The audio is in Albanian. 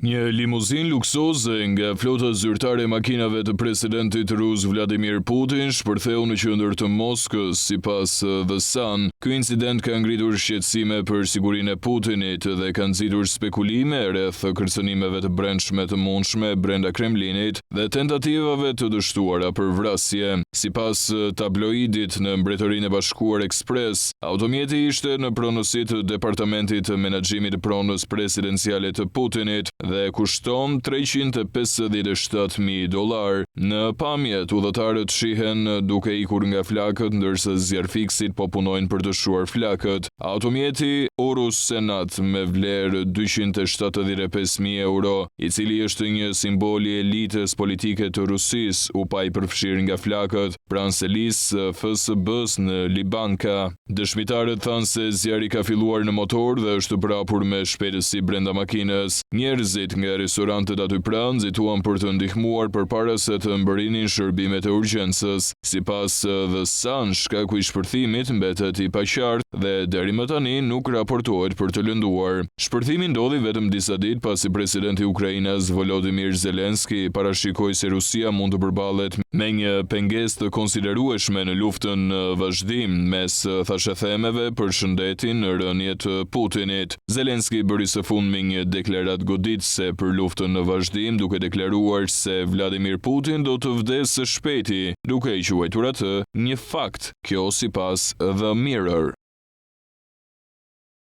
Një limuzin luksoze nga flota zyrtare e makinave të presidentit rus Vladimir Putin shpërtheu në qendër të Moskës, sipas The Sun. Ky incident ka ngritur shqetësime për sigurinë e Putinit dhe ka nxitur spekulime rreth kërcënimeve të brendshme të mundshme brenda Kremlinit dhe tentativave të dështuara për vrasje. Sipas tabloidit në Mbretërinë e Bashkuar Express, automjeti ishte në pronësi të departamentit të menaxhimit të pronës presidenciale të Putinit dhe kushton $357.000. Në pamjet, udhëtarët shihen duke ikur nga flakët, ndërsa zjarfiksit po punojnë për të shuar flakët. Automjeti Urus Senat me vlerë €275.000, i cili është një simbol i elitës politike të Rusisë, u pa i përfshirë nga flakët pranë selisë FSB-s në Libanka. Dëshmitarët thanë se zjarri ka filluar në motor dhe është prapur me shpejtësi brenda makinës. Njerëzit nga restorantet aty pranë nxituan për të ndihmuar përpara se të mbërrinin shërbimet e urgjencës. Sipas The Sun, shkaku i shpërthimit mbetet i paqartë dhe deri më tani nuk raportohet për të lënduar. Shpërthimi ndodhi vetëm disa ditë pasi presidenti i Ukrainës Volodymyr Zelensky parashikoi se Rusia mund të përballet me një pengesë të konsiderueshme në luftën në vazhdim mes thashëthemeve për shëndetin në rënje të Putinit. Zelensky bëri së fundmi një deklaratë goditëse për luftën në vazhdim, duke deklaruar se Vladimir Putin do të vdesë së shpejti, duke i quajtur atë një fakt, kjo sipas The Mirror.